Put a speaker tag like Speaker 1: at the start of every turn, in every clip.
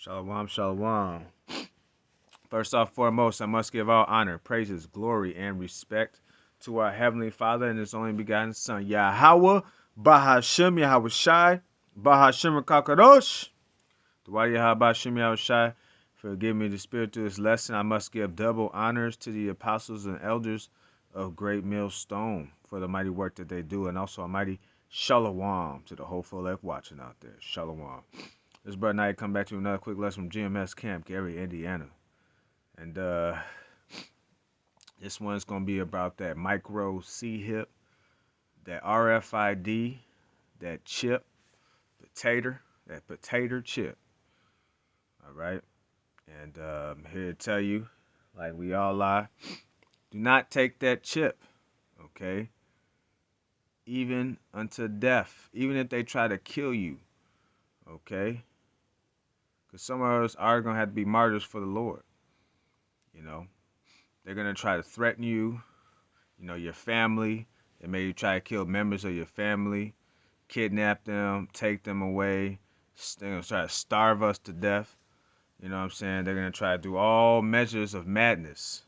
Speaker 1: Shalom, shalom. First off, foremost, I must give all honor, praises, glory, and respect to our Heavenly Father and His only begotten Son, Yahweh, Bahashem, Yahweh Shai, Bahashem Kakadosh. Dwadi Bahashem Yahweh Shai, for giving me the spirit to this lesson. I must give double honors to the apostles and elders of Great Millstone for the mighty work that they do, and also a mighty shalom to the hopeful elect watching out there. Shalom. This brother Knight come back to another quick lesson from GMS Camp, Gary, Indiana. And this one's going to be about that micro C-hip, that RFID, that chip, that potato chip. All right? And I'm here to tell you, like we all lie, do not take that chip, okay? Even unto death, even if they try to kill you, okay? Because some of us are going to have to be martyrs for the Lord, you know? They're going to try to threaten you, your family. They may try to kill members of your family, kidnap them, take them away. They're going to try to starve us to death. You know what I'm saying? They're going to try to do all measures of madness,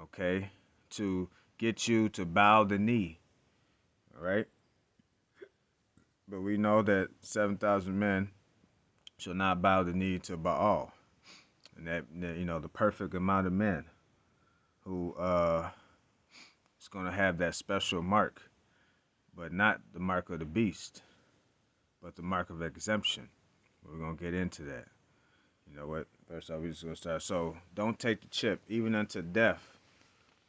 Speaker 1: okay, to get you to bow the knee, all right? But we know that 7,000 men shall not bow the knee to Baal. And that, the perfect amount of men who is going to have that special mark, but not the mark of the beast, but the mark of exemption. We're going to get into that. You know what? First off, we're just going to start. So don't take the chip, even unto death,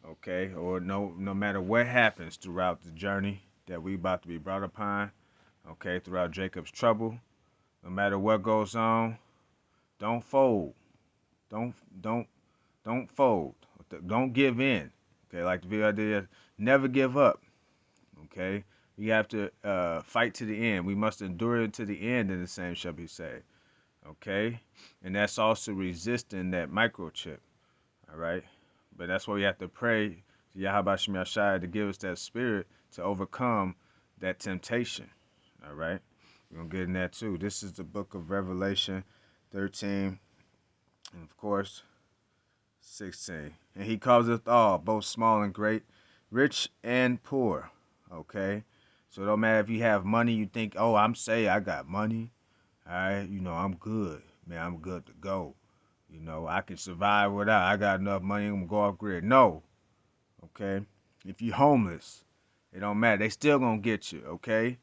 Speaker 1: okay? Or no matter what happens throughout the journey that we about to be brought upon, okay, throughout Jacob's trouble, no matter what goes on, don't fold. Don't fold. Don't give in. Okay, like the video idea, never give up. Okay, we have to fight to the end. We must endure it to the end, and the same shall be said. Okay, and that's also resisting that microchip. All right, but that's why we have to pray to Yahweh Shem Yahshai to give us that spirit to overcome that temptation. All right, we're gonna get in that too. This is the book of Revelation 13, and of course 16. And he causeth all, both small and great, rich and poor. Okay? So it don't matter if you have money, you think, oh, I'm saved, I got money. All right, I'm good. Man, I'm good to go. I can survive without. I got enough money, I'm gonna go off grid. No. Okay? If you homeless, it don't matter. They still gonna get you, okay?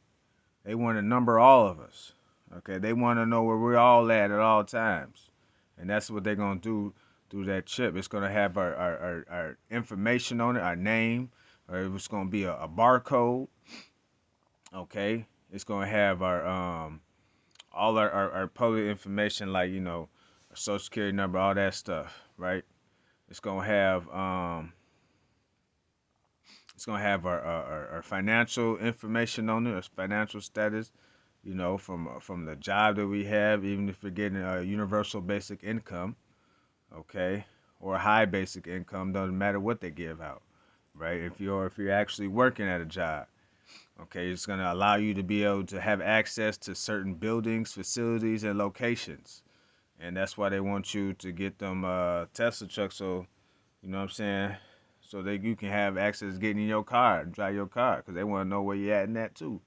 Speaker 1: They want to number all of us. Okay? They want to know where we're all at all times. And that's what they're gonna do through that chip. It's going to have our information on it, our name, or it's going to be a barcode. Okay, it's going to have our all our public information, like our social security number, all that stuff, right? It's going to have our financial information on it, our financial status, from the job that we have, even if we're getting a universal basic income. Okay, or high basic income, doesn't matter what they give out, right? If you're actually working at a job, okay, it's going to allow you to be able to have access to certain buildings, facilities, and locations, and that's why they want you to get them Tesla trucks, so you know what I'm saying, so that you can have access to getting in your car, drive your car, because they want to know where you're at in that too.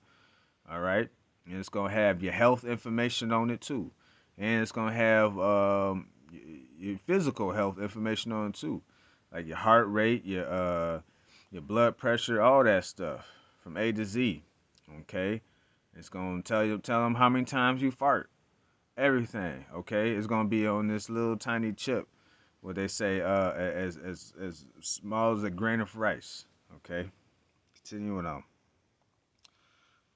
Speaker 1: All right, and it's going to have your health information on it too, and it's going to have your physical health information on it too, like your heart rate, your blood pressure, all that stuff from A to Z. Okay, it's gonna tell them how many times you fart, everything. Okay, it's gonna be on this little tiny chip, what they say as small as a grain of rice. Okay, continuing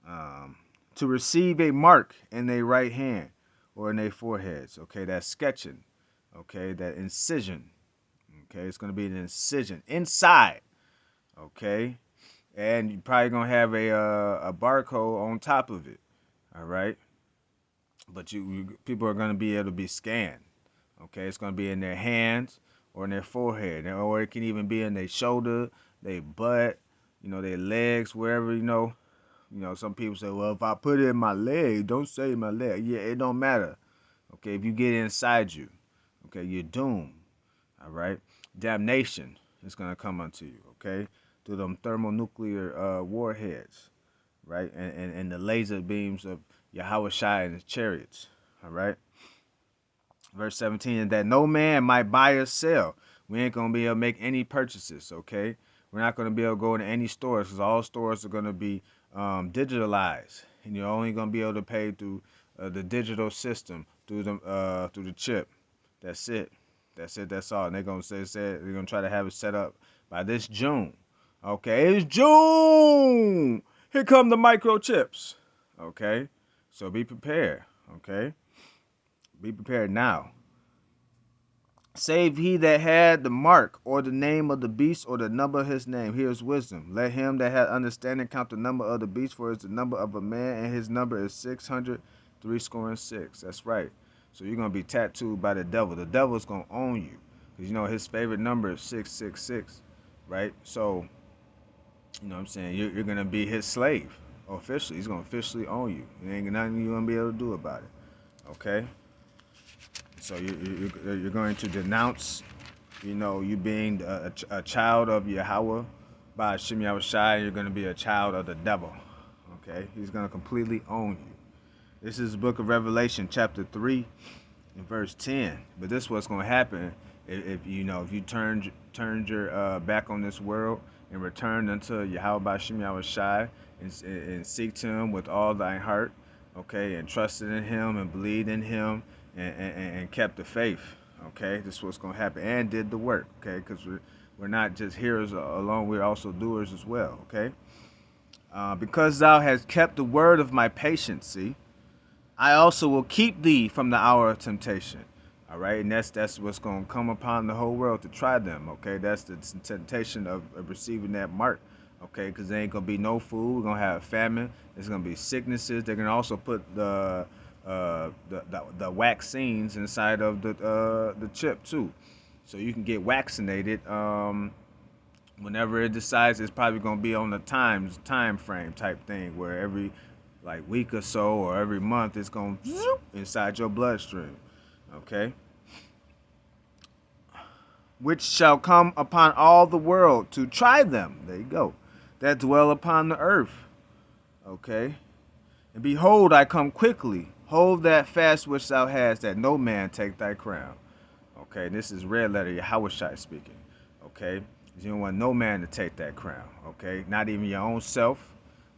Speaker 1: on. To receive a mark in their right hand or in their foreheads. Okay, that's sketching. Okay, that incision. Okay, it's gonna be an incision inside. Okay, and you're probably gonna have a barcode on top of it. All right, but people are gonna be able to be scanned. Okay, it's gonna be in their hands or in their forehead, or it can even be in their shoulder, their butt, their legs, wherever. Some people say, well, if I put it in my leg, don't say my leg. Yeah, it don't matter. Okay, if you get inside you, okay, you're doomed. All right, damnation is gonna come unto you. Okay, through them thermonuclear warheads, right, and the laser beams of Yahweh Shai and his chariots. All right. Verse 17, and that no man might buy or sell. We ain't going to be able to make any purchases, okay? We're not going to be able to go into any stores because all stores are going to be digitalized. And you're only going to be able to pay through the digital system, through the chip. That's it. That's it. That's all. And they're going to they're going to try to have it set up by this June. Okay, it's June. Here come the microchips. Okay, so be prepared. Okay, be prepared now. Save he that had the mark, or the name of the beast, or the number of his name. Here's wisdom. Let him that had understanding count the number of the beast, for it's the number of a man, and his number is 666. That's right. So you're going to be tattooed by the devil. The devil's going to own you. Because, you know, his favorite number is 666. Right? So, you know what I'm saying? You're going to be his slave. Officially. He's going to officially own you. There ain't nothing you're going to be able to do about it. Okay? So you're going to denounce, you know, you being a child of Yahweh by Hashem Yahweh Shai. You're going to be a child of the devil. Okay, he's going to completely own you. This is the book of Revelation, chapter 3, and verse 10. But this is what's going to happen if you know, if you turned your back on this world and returned unto Yahweh by Hashem Yahweh Shai and seeked him with all thy heart. Okay, and trusted in him and believed in him. And kept the faith, okay? This is what's going to happen, and did the work, okay? Because we're not just hearers alone, we're also doers as well, okay? Because thou hast kept the word of my patience, see, I also will keep thee from the hour of temptation, all right? And that's what's going to come upon the whole world to try them, okay? That's the temptation of receiving that mark, okay? Because there ain't going to be no food, we're going to have famine, there's going to be sicknesses, they're going to also put the vaccines inside of the chip too, so you can get vaccinated whenever it decides. It's probably gonna be on the time frame type thing where every like week or so or every month it's gonna inside your bloodstream. Okay, which shall come upon all the world to try them. There you go, that dwell upon the earth. Okay, and behold, I come quickly. Hold that fast which thou hast, that no man take thy crown. Okay, this is red letter Yahushua speaking. Okay, you don't want no man to take that crown. Okay, not even your own self,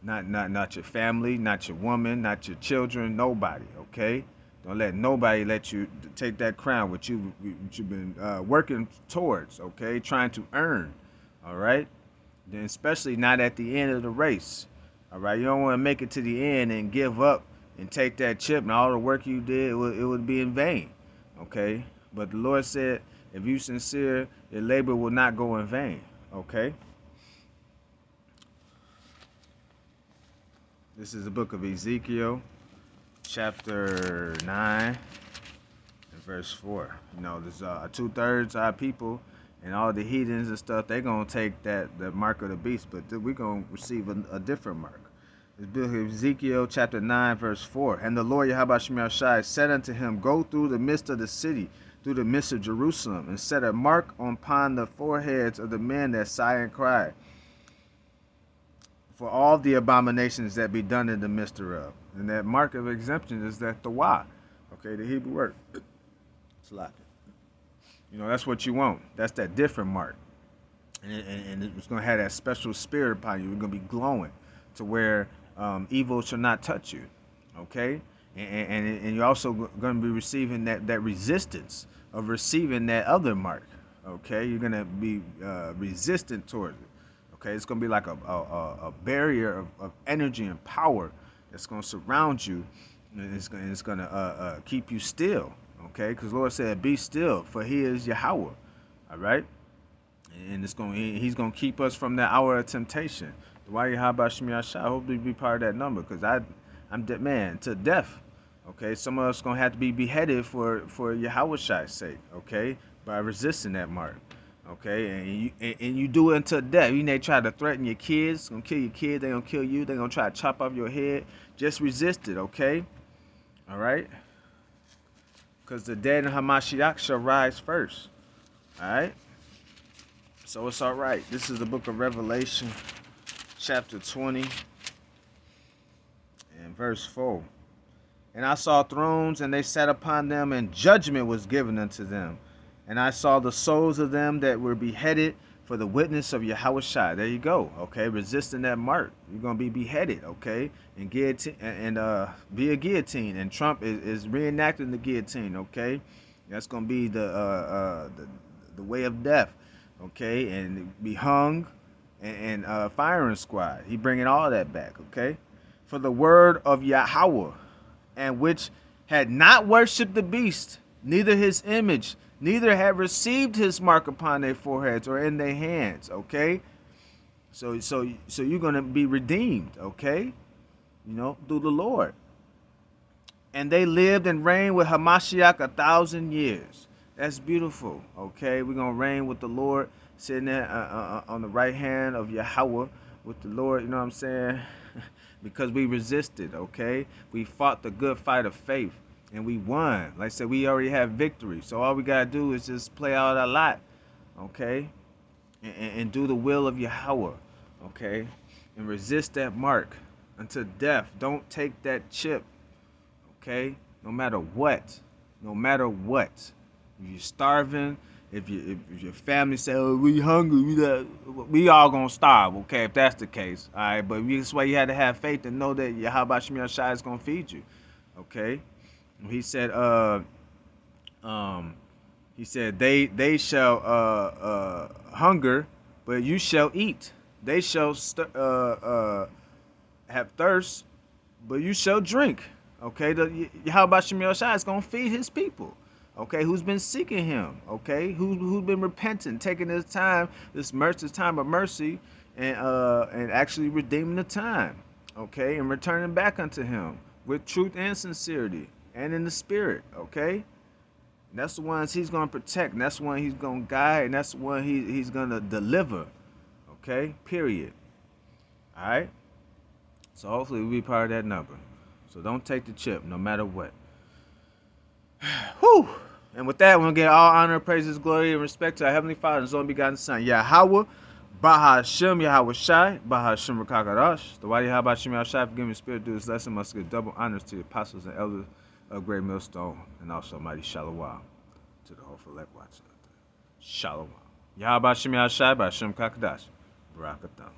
Speaker 1: not your family, not your woman, not your children, nobody. Okay, don't let nobody let you take that crown which you've been working towards. Okay, trying to earn. All right, then especially not at the end of the race. All right, you don't want to make it to the end and give up and take that chip, and all the work you did, it would be in vain. Okay, but the Lord said, if you sincere, your labor will not go in vain. Okay, this is the book of Ezekiel, chapter 9 and verse 4. You know, there's 2/3 our people and all the heathens and stuff, they're going to take the mark of the beast, but we're going to receive a different mark. This book of Ezekiel, chapter 9, verse 4. And the Lord Yahweh Shemel Shai said unto him, go through the midst of the city, through the midst of Jerusalem, and set a mark upon the foreheads of the men that sigh and cry, for all the abominations that be done in the midst thereof. And that mark of exemption is that Tawah, okay, the Hebrew word. Slack. You know, that's what you want. That's that different mark. And it's going to have that special spirit upon you. It's going to be glowing to where evil shall not touch you, okay? And you're also going to be receiving that resistance of receiving that other mark, okay? You're going to be resistant towards it, okay? It's going to be like a barrier of energy and power that's going to surround you, and it's going to keep you still, okay? Because Lord said, be still, for he is Yahweh, all right? And he's going to keep us from that hour of temptation. Why you about Shemi Ashai? I hope to be part of that number, because I'm dead man to death. Okay, some of us gonna have to be beheaded for Yahweh's sake. Okay, by resisting that mark. Okay, and you do it until death. You may try to threaten your kids, gonna kill your kids. They gonna kill you. They gonna try to chop off your head. Just resist it. Okay, all right. Because the dead in Hamashiach shall rise first. Alright? So it's alright. This is the book of Revelation, chapter 20, and verse 4. And I saw thrones, and they sat upon them, and judgment was given unto them. And I saw the souls of them that were beheaded for the witness of Yahushua. There you go. Okay, resisting that mark, you're gonna be beheaded. Okay, and guillotine, and be a guillotine. And Trump is reenacting the guillotine. Okay, that's gonna be the way of death. Okay, and be hung, and firing squad. He bringing all that back. Okay, for the word of Yahweh, and which had not worshipped the beast, neither his image, neither had received his mark upon their foreheads or in their hands. Okay, so you're gonna be redeemed. Okay, through the Lord. And they lived and reigned with Hamashiach 1,000 years. That's beautiful. Okay, we're gonna reign with the Lord, sitting there on the right hand of Yahweh with the Lord. You know what I'm saying? Because we resisted. Okay, we fought the good fight of faith, and we won. Like I said, we already have victory. So all we gotta do is just play out a lot. Okay, and do the will of Yahweh. Okay, and resist that mark unto death. Don't take that chip. Okay, no matter what, no matter what. If you're starving, if your family say, "Oh, we hungry," we all gonna starve. Okay, if that's the case, all right. But that's why you had to have faith and know that Yahweh Shemi Shai is gonna feed you. Okay, he said, he said they shall hunger, but you shall eat. They shall have thirst, but you shall drink. Okay, Yahweh Shemi Shai is gonna feed his people. Okay, who's been seeking him? Okay, who's been repenting, taking this time, this time of mercy, and actually redeeming the time. Okay, and returning back unto him with truth and sincerity and in the spirit. Okay, and that's the ones he's gonna protect, and that's the one he's gonna guide, and that's the one he's gonna deliver. Okay, period. All right. So hopefully we'll be part of that number. So don't take the chip, no matter what. Whew. And with that, we're going to give all honor, praises, glory, and respect to our Heavenly Father and His only begotten Son, Yahweh, Baha Hashem, Yahweh Shai, Baha Hashem Rakakarash. The Wadi Yahweh Hashem Yahweh Shai, forgive me, Spirit, do this lesson, must give double honors to the apostles and elders of Great Millstone, and also Mighty Shalom to the whole elect watching. Shalom. Yahweh Hashem Yahweh Shai, Baha Hashem Kakadash. Barakatam.